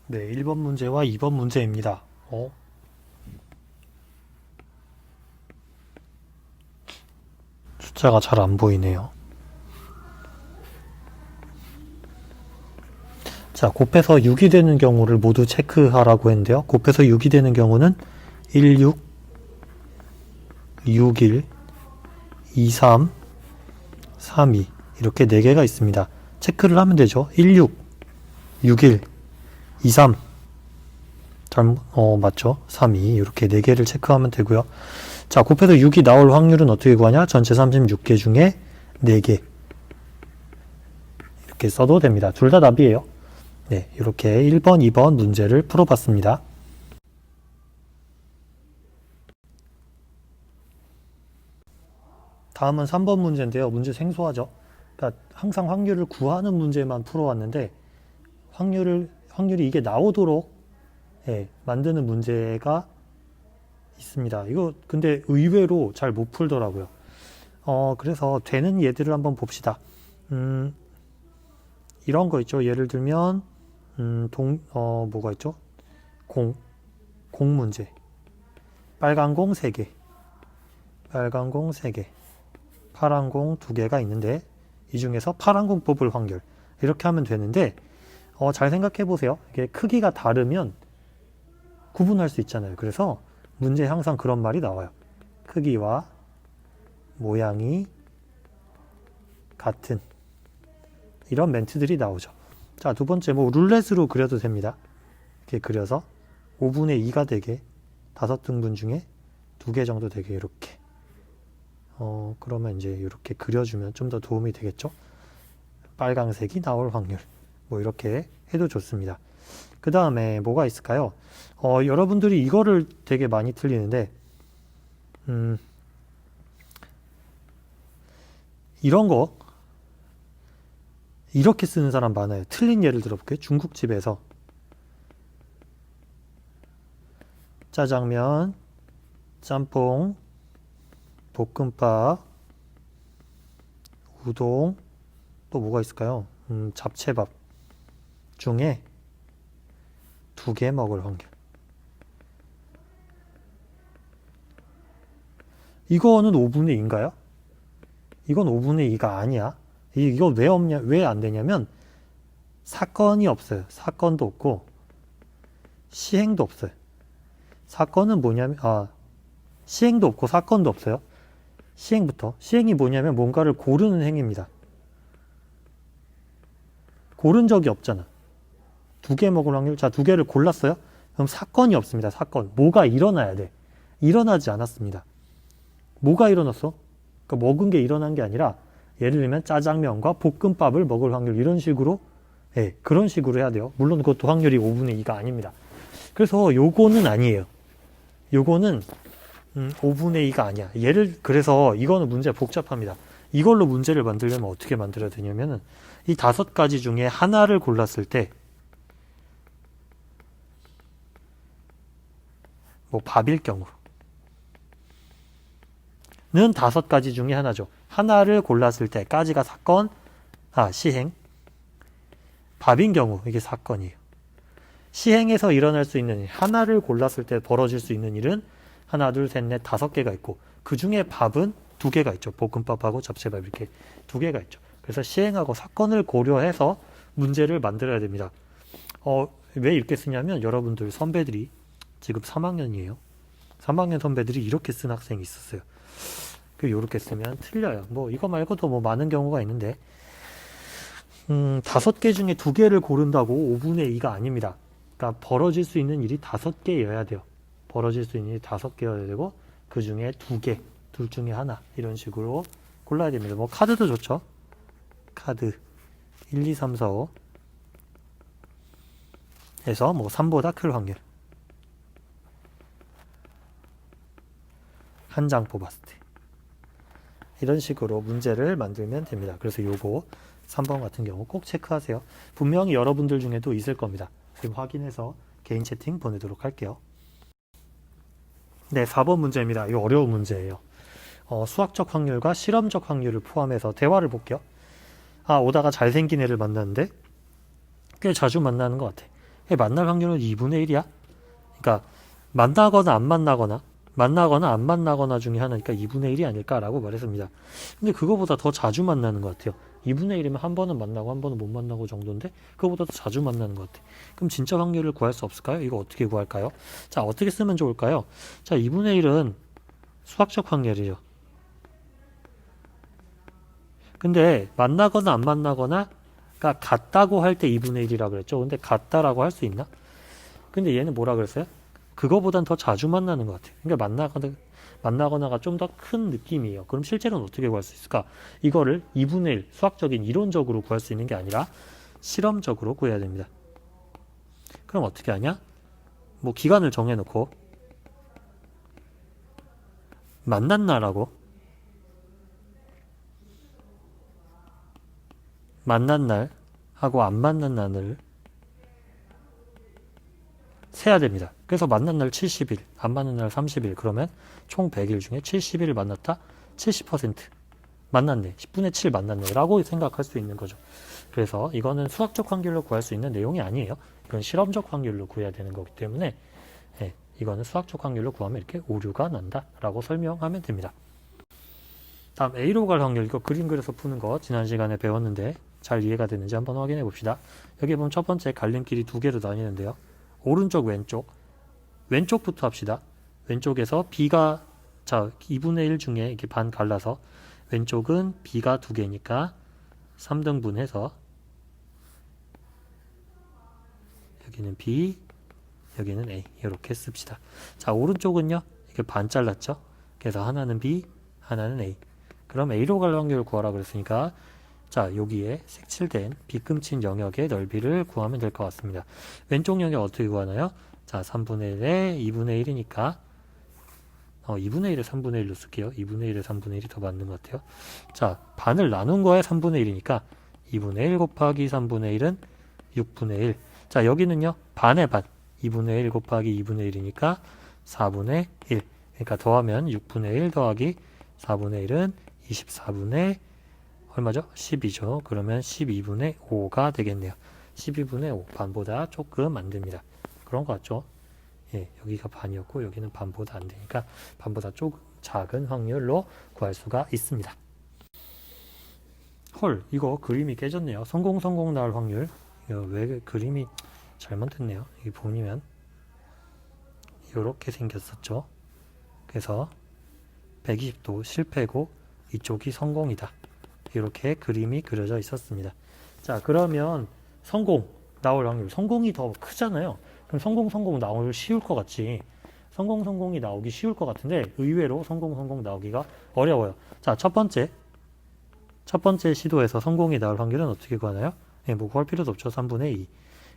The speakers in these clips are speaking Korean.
네, 1번 문제와 2번 문제입니다. 숫자가 잘 안 보이네요. 자, 곱해서 6이 되는 경우를 모두 체크하라고 했는데요. 곱해서 6이 되는 경우는 16, 61, 23, 32 이렇게 4개가 있습니다. 체크를 하면 되죠. 16, 61, 23 맞죠? 32 이렇게 4개를 체크하면 되고요. 자, 곱해서 6이 나올 확률은 어떻게 구하냐? 전체 36개 중에 4개 이렇게 써도 됩니다. 둘 다 답이에요. 네, 이렇게 1번, 2번 문제를 풀어봤습니다. 다음은 3번 문제인데요. 문제 생소하죠? 그러니까 항상 확률을 구하는 문제만 풀어왔는데 확률이 이게 나오도록 만드는 문제가 있습니다. 이거 근데 의외로 잘 못 풀더라고요. 그래서 되는 예들을 한번 봅시다. 이런 거 있죠. 예를 들면 뭐가 있죠? 공 문제. 빨간 공 3개, 빨간 공 3개, 파란 공 2개가 있는데 이 중에서 파란 공 뽑을 확률 이렇게 하면 되는데 잘 생각해 보세요. 이게 크기가 다르면 구분할 수 있잖아요. 그래서 문제에 항상 그런 말이 나와요. 크기와 모양이 같은 이런 멘트들이 나오죠. 자, 두 번째 룰렛으로 그려도 됩니다. 이렇게 그려서 5분의 2가 되게 5등분 중에 2개 정도 되게 이렇게 그러면 이제 이렇게 그려주면 좀 더 도움이 되겠죠. 빨강색이 나올 확률 이렇게 해도 좋습니다. 그 다음에 뭐가 있을까요? 여러분들이 이거를 되게 많이 틀리는데 이런 거 이렇게 쓰는 사람 많아요. 틀린 예를 들어볼게요. 중국집에서 짜장면, 짬뽕, 볶음밥, 우동, 또 뭐가 있을까요? 잡채밥 중에 2개 먹을 확률. 이거는 5분의 2인가요? 이건 5분의 2가 아니야. 이거 왜 없냐, 왜 안 되냐면 사건이 없어요. 사건도 없고 시행도 없어요. 사건은 뭐냐면 시행도 없고 사건도 없어요. 시행이 뭐냐면 뭔가를 고르는 행위입니다. 고른 적이 없잖아. 2개 먹을 확률. 자, 2개를 골랐어요. 그럼 사건이 없습니다. 사건. 뭐가 일어나야 돼. 일어나지 않았습니다. 뭐가 일어났어? 그러니까 먹은 게 일어난 게 아니라 예를 들면 짜장면과 볶음밥을 먹을 확률 이런 식으로 그런 식으로 해야 돼요. 물론 그것도 확률이 5분의 2가 아닙니다. 그래서 요거는 아니에요. 요거는 5분의 2가 아니야. 그래서 이거는 문제 복잡합니다. 이걸로 문제를 만들려면 어떻게 만들어야 되냐면은 이 5가지 중에 하나를 골랐을 때 밥일 경우는 5가지 중에 하나죠. 하나를 골랐을 때까지가 사건, 시행. 밥인 경우 이게 사건이에요. 시행에서 일어날 수 있는 일, 하나를 골랐을 때 벌어질 수 있는 일은 하나, 둘, 셋, 넷, 5개가 있고 그 중에 밥은 2개가 있죠. 볶음밥하고 잡채밥 이렇게 2개가 있죠. 그래서 시행하고 사건을 고려해서 문제를 만들어야 됩니다. 왜 이렇게 쓰냐면 여러분들 선배들이 지금 3학년이에요. 3학년 선배들이 이렇게 쓴 학생이 있었어요. 이렇게 쓰면 틀려요. 이거 말고도 많은 경우가 있는데 5개 중에 2개를 고른다고 5분의 2가 아닙니다. 그러니까 벌어질 수 있는 일이 5개여야 돼요. 벌어질 수 있는 일이 5개여야 되고 그 중에 2개, 둘 중에 하나 이런 식으로 골라야 됩니다. 카드도 좋죠. 카드 1, 2, 3, 4, 5 해서 3보다 클 확률 한 장 뽑았을 때 이런 식으로 문제를 만들면 됩니다. 그래서 요거 3번 같은 경우 꼭 체크하세요. 분명히 여러분들 중에도 있을 겁니다. 지금 확인해서 개인 채팅 보내도록 할게요. 네, 4번 문제입니다. 이거 어려운 문제예요. 수학적 확률과 실험적 확률을 포함해서 대화를 볼게요. 오다가 잘생긴 애를 만났는데 꽤 자주 만나는 것 같아. 만날 확률은 2분의 1이야. 그러니까 만나거나 안 만나거나 안 만나거나 중에 하나니까 2분의 1이 아닐까라고 말했습니다. 근데 그거보다 더 자주 만나는 것 같아요. 2분의 1이면 한 번은 만나고 한 번은 못 만나고 정도인데 그거보다 더 자주 만나는 것 같아요. 그럼 진짜 확률을 구할 수 없을까요? 이거 어떻게 구할까요? 자, 어떻게 쓰면 좋을까요? 자, 2분의 1은 수학적 확률이죠. 근데 만나거나 안 만나거나가 같다고 할 때 2분의 1이라고 그랬죠. 근데 같다라고 할 수 있나? 근데 얘는 뭐라 그랬어요? 그거보단 더 자주 만나는 것 같아요. 그러니까 만나거나가 좀 더 큰 느낌이에요. 그럼 실제로는 어떻게 구할 수 있을까? 이거를 2분의 1, 수학적인 이론적으로 구할 수 있는 게 아니라 실험적으로 구해야 됩니다. 그럼 어떻게 하냐? 뭐 기간을 정해놓고 만난 날하고 만난 날하고 안 만난 날을 세야 됩니다. 그래서 만난 날 70일, 안 만난 날 30일, 그러면 총 100일 중에 70일을 만났다? 70% 만났네. 10분의 7 만났네. 라고 생각할 수 있는 거죠. 그래서 이거는 수학적 확률로 구할 수 있는 내용이 아니에요. 이건 실험적 확률로 구해야 되는 거기 때문에 이거는 수학적 확률로 구하면 이렇게 오류가 난다 라고 설명하면 됩니다. 다음 A로 갈 확률, 이거 그림 그려서 푸는 거 지난 시간에 배웠는데 잘 이해가 되는지 한번 확인해 봅시다. 여기 보면 첫 번째 갈림길이 두 개로 나뉘는데요. 오른쪽 왼쪽부터 합시다. 왼쪽에서 B가 2분의 1 중에 이렇게 반 갈라서 왼쪽은 B가 두 개니까 3등분 해서 여기는 B, 여기는 A 이렇게 씁시다. 자, 오른쪽은요 이렇게 반 잘랐죠. 그래서 하나는 B, 하나는 A. 그럼 A로 갈 확률을 구하라 그랬으니까 자, 여기에 색칠된 빗금친 영역의 넓이를 구하면 될 것 같습니다. 왼쪽 영역 어떻게 구하나요? 자, 3분의 1에 2분의 1이니까 2분의 1에 3분의 1로 쓸게요. 2분의 1에 3분의 1이 더 맞는 것 같아요. 자, 반을 나눈 거에 3분의 1이니까 2분의 1 곱하기 3분의 1은 6분의 1. 자, 여기는요. 반의 반. 2분의 1 곱하기 2분의 1이니까 4분의 1. 그러니까 더하면 6분의 1 더하기 4분의 1은 24분의 얼마죠? 12죠. 그러면 12분의 5가 되겠네요. 12분의 5. 반보다 조금 안 됩니다. 그런 거 같죠? 예, 여기가 반이었고 여기는 반보다 안 되니까 반보다 조금 작은 확률로 구할 수가 있습니다. 헐, 이거 그림이 깨졌네요. 성공 나올 확률. 이거 왜 그림이 잘못됐네요. 여기 보면 이렇게 생겼었죠. 그래서 120도 실패고 이쪽이 성공이다. 이렇게 그림이 그려져 있었습니다. 자, 그러면 성공 나올 확률, 성공이 더 크잖아요. 그럼 성공 나오기 쉬울 것 같지. 성공이 나오기 쉬울 것 같은데 의외로 성공 나오기가 어려워요. 자, 첫 번째 시도에서 성공이 나올 확률은 어떻게 구하나요? 뭐 구할 필요도 없죠. 3분의 2.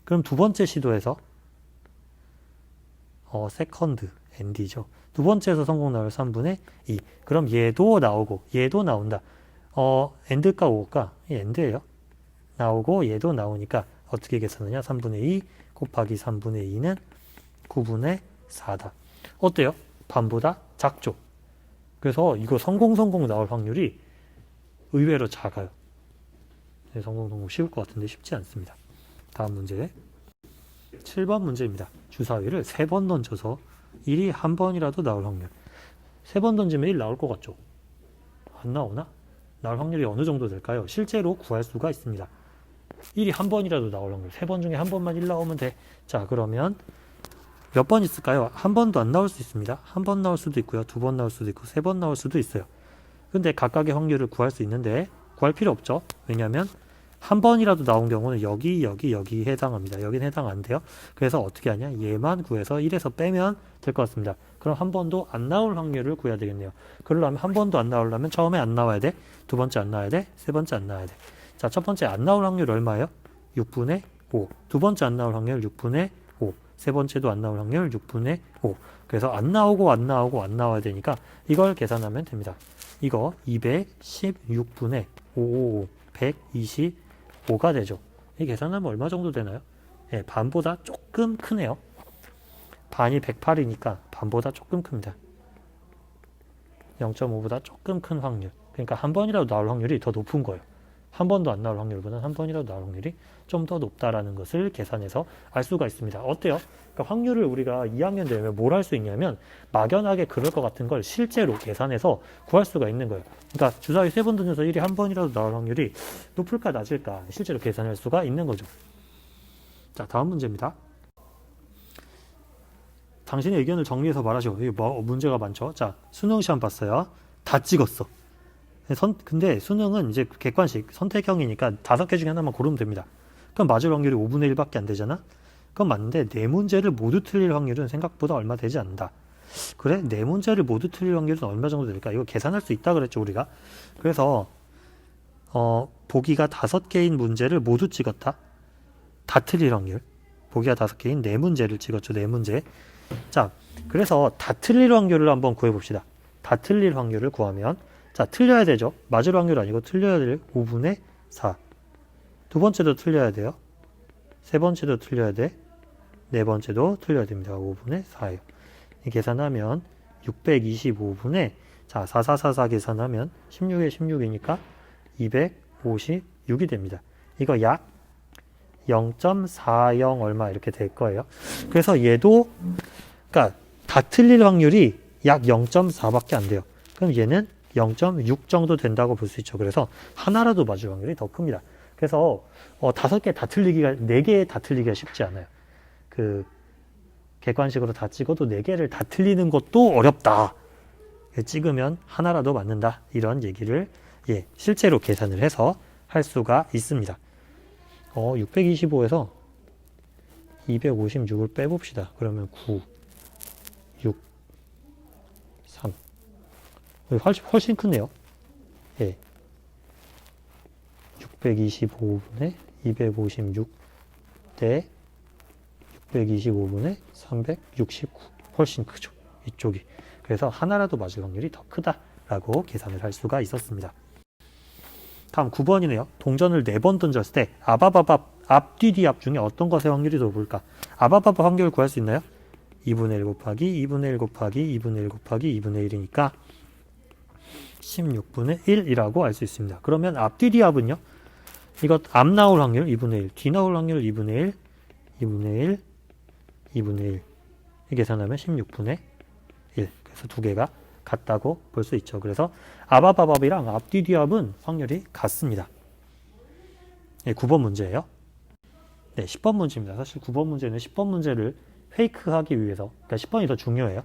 그럼 두 번째 시도에서 세컨드 ND죠. 두 번째에서 성공 나올 3분의 2. 그럼 얘도 나오고 얘도 나온다. 엔드가 오일까? 엔드예요. 나오고 얘도 나오니까 어떻게 계산하냐? 3분의 2 곱하기 3분의 2는 9분의 4다. 어때요? 반보다 작죠? 그래서 이거 성공 나올 확률이 의외로 작아요. 네, 성공 쉬울 것 같은데 쉽지 않습니다. 다음 문제 7번 문제입니다. 주사위를 3번 던져서 1이 한 번이라도 나올 확률. 3번 던지면 1 나올 것 같죠? 안 나오나? 나올 확률이 어느 정도 될까요? 실제로 구할 수가 있습니다. 1이 한 번이라도 나올 확률. 3번 중에 한 번만 1 나오면 돼. 자, 그러면 몇 번 있을까요? 한 번도 안 나올 수 있습니다. 한 번 나올 수도 있고요. 2번 나올 수도 있고 3번 나올 수도 있어요. 근데 각각의 확률을 구할 수 있는데 구할 필요 없죠. 왜냐하면 한 번이라도 나온 경우는 여기 해당합니다. 여긴 해당 안 돼요. 그래서 어떻게 하냐? 얘만 구해서 1에서 빼면 될 것 같습니다. 그럼 한 번도 안 나올 확률을 구해야 되겠네요. 그러려면 한 번도 안 나오려면 처음에 안 나와야 돼. 두 번째 안 나와야 돼. 세 번째 안 나와야 돼. 자, 첫 번째 안 나올 확률 얼마예요? 6분의 5. 두 번째 안 나올 확률 6분의 5. 세 번째도 안 나올 확률 6분의 5. 그래서 안 나와야 되니까 이걸 계산하면 됩니다. 이거 216분의 555, 125가 되죠. 이 계산하면 얼마 정도 되나요? 예, 반보다 조금 크네요. 반이 108이니까 반보다 조금 큽니다. 0.5보다 조금 큰 확률. 그러니까 한 번이라도 나올 확률이 더 높은 거예요. 한 번도 안 나올 확률보다는 한 번이라도 나올 확률이 좀 더 높다라는 것을 계산해서 알 수가 있습니다. 어때요? 그러니까 확률을 우리가 2학년 되면 뭘 할 수 있냐면 막연하게 그럴 것 같은 걸 실제로 계산해서 구할 수가 있는 거예요. 그러니까 주사위 3번 던져서 1이 한 번이라도 나올 확률이 높을까 낮을까 실제로 계산할 수가 있는 거죠. 자, 다음 문제입니다. 당신의 의견을 정리해서 말하시오. 이게 문제가 많죠. 자, 수능 시험 봤어요. 다 찍었어. 근데 수능은 이제 객관식 선택형이니까 5개 중에 하나만 고르면 됩니다. 그럼 맞을 확률이 5분의 1밖에 안 되잖아? 그건 맞는데 4문제를 모두 틀릴 확률은 생각보다 얼마 되지 않는다. 그래? 4문제를 모두 틀릴 확률은 얼마 정도 될까? 이거 계산할 수 있다 그랬죠, 우리가. 그래서 보기가 5개인 문제를 모두 찍었다. 다 틀릴 확률. 보기가 5개인 4문제를 찍었죠, 4문제. 자, 그래서 다 틀릴 확률을 한번 구해봅시다. 다 틀릴 확률을 구하면, 자, 틀려야 되죠. 맞을 확률 아니고 틀려야 될 5분의 4. 두 번째도 틀려야 돼요. 세 번째도 틀려야 돼. 네 번째도 틀려야 됩니다. 5분의 4예요. 계산하면 625분의, 자, 4444 계산하면 16에 16이니까 256이 됩니다. 이거 약 0.40 얼마 이렇게 될 거예요. 그래서 얘도, 그러니까 다 틀릴 확률이 약 0.4밖에 안 돼요. 그럼 얘는 0.6 정도 된다고 볼 수 있죠. 그래서 하나라도 맞을 확률이 더 큽니다. 그래서 5개 다 틀리기가, 4개 다 틀리기가 쉽지 않아요. 그 객관식으로 다 찍어도 4개를 다 틀리는 것도 어렵다. 찍으면 하나라도 맞는다. 이런 얘기를 실제로 계산을 해서 할 수가 있습니다. 625에서 256을 빼봅시다. 그러면 9, 6, 3. 훨씬 크네요. 625분의 256 대 625분의 369. 훨씬 크죠. 이쪽이. 그래서 하나라도 맞을 확률이 더 크다라고 계산을 할 수가 있었습니다. 다음 9번이네요. 동전을 4번 던졌을 때 아바바밥 앞뒤뒤 앞 중에 어떤 것의 확률이 더 높을까? 아바바밥 확률을 구할 수 있나요? 2분의 1 곱하기 2분의 1 곱하기 2분의 1 곱하기 2분의 1이니까 16분의 1이라고 알 수 있습니다. 그러면 앞뒤뒤 앞은요? 이것 앞 나올 확률 2분의 1, 뒤 나올 확률 2분의 1, 2분의 1, 2분의 1. 이 계산하면 16분의 1. 그래서 두 개가 같다고 볼 수 있죠. 그래서 아바바밥이랑 앞뒤뒤합은 확률이 같습니다. 9번 문제예요. 10번 문제입니다. 사실 9번 문제는 10번 문제를 페이크하기 위해서, 그러니까 10번이 더 중요해요.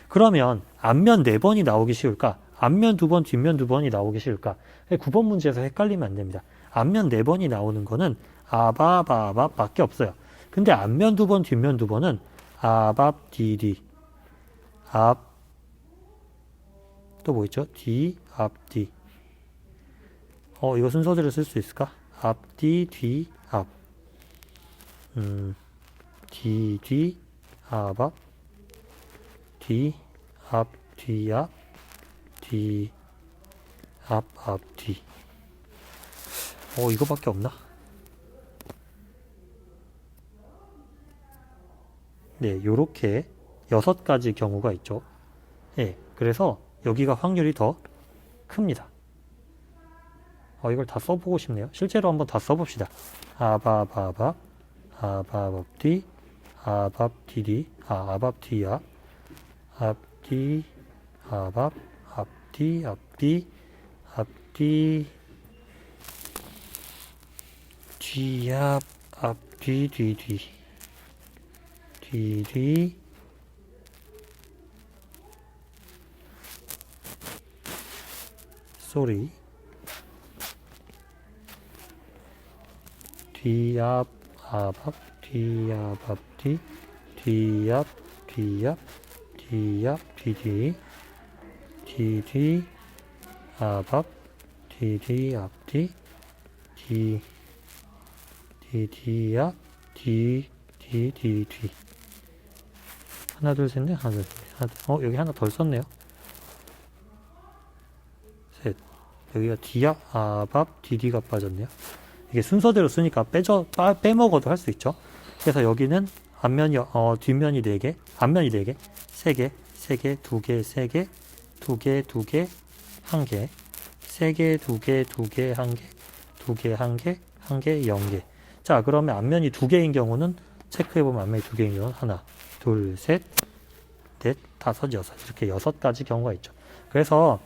그러면 앞면 4번이 나오기 쉬울까? 앞면 2번, 뒷면 2번이 나오기 쉬울까? 9번 문제에서 헷갈리면 안 됩니다. 앞면 4번이 나오는 거는 아바바밥 밖에 없어요. 근데 앞면 2번, 뒷면 2번은 아밥, 디디, 앞, 또 뭐 있죠? 뒤, 앞, 뒤. 이거 순서대로 쓸 수 있을까? 앞, 뒤, 뒤, 앞. 뒤, 뒤, 앞, 앞. 뒤, 앞, 뒤, 앞. 뒤, 앞, 앞, 뒤. 이거밖에 없나? 네, 요렇게 6가지 경우가 있죠. 그래서 여기가 확률이 더 큽니다. 이걸 다 써보고 싶네요. 실제로 한번 다 써봅시다. 아바바밥, 아바밥뒤, 아밥디디, 아밥뒤야, 앞뒤, 아밥, 앞뒤, 앞뒤, 앞뒤, 뒤앞, 앞뒤, 뒤뒤, 뒤뒤, 쏘리, 뒤앞, 아밥, 뒤앞, 앞뒤, 뒤앞, 뒤앞, 뒤앞, 뒤뒤, 뒤뒤, 아밥, 뒤뒤, 앞뒤, 뒤뒤앞, 뒤뒤. 하나, 둘, 셋, 넷, 하나, 둘, 셋. 여기 하나 덜 썼네요. 셋. 여기가 뒤앞, 아밥, 뒤뒤가 빠졌네요. 이게 순서대로 쓰니까 빼먹어도 할 수 있죠. 그래서 여기는 앞면이, 뒷면이 4개, 앞면이 4개, 3개, 3개, 2개, 3개, 2개, 2개, 1개, 3개, 2개, 2개, 1개, 2개, 1개, 1개, 0개. 자, 그러면 앞면이 2개인 경우는 체크해보면 앞면이 2개인 경우는 하나, 둘, 셋, 넷, 다섯, 여섯. 이렇게 6가지 경우가 있죠. 그래서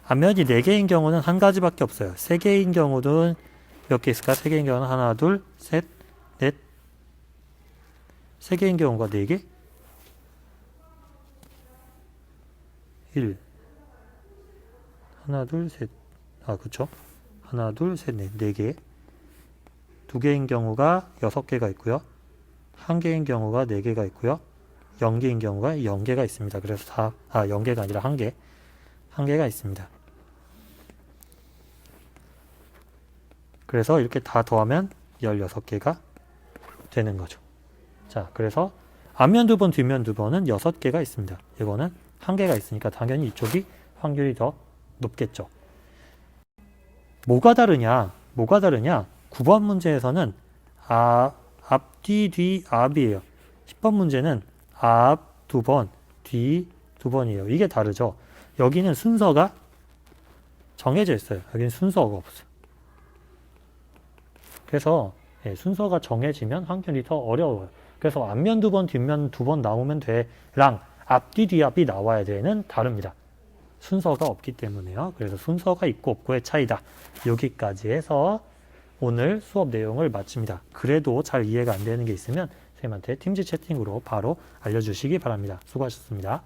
앞면이 4개인 경우는 한 가지밖에 없어요. 3개인 경우는 몇 개 있을까? 3개인 경우는 하나, 둘, 셋, 넷. 3개인 경우가 4개? 1. 하나, 둘, 셋. 아, 그쵸? 하나, 둘, 셋, 넷. 4개. 2개인 경우가 6개가 있고요. 1개인 경우가 4개가 있고요. 0개인 경우가 0개가 있습니다. 그래서 0개가 아니라 1개. 1개가 있습니다. 그래서 이렇게 다 더하면 16개가 되는 거죠. 자, 그래서 앞면 2번, 뒷면 2번은 6개가 있습니다. 이거는 1개가 있으니까 당연히 이쪽이 확률이 더 높겠죠. 뭐가 다르냐? 9번 문제에서는 앞, 뒤, 앞이에요. 10번 문제는 앞 2번, 뒤 2번이에요. 이게 다르죠. 여기는 순서가 정해져 있어요. 여기는 순서가 없어요. 그래서 순서가 정해지면 확률이 더 어려워요. 그래서 앞면 2번, 뒷면 2번 나오면 돼랑 앞뒤, 뒤앞이 나와야 되는 다릅니다. 순서가 없기 때문에요. 그래서 순서가 있고 없고의 차이다. 여기까지 해서 오늘 수업 내용을 마칩니다. 그래도 잘 이해가 안 되는 게 있으면 선생님한테 팀즈 채팅으로 바로 알려주시기 바랍니다. 수고하셨습니다.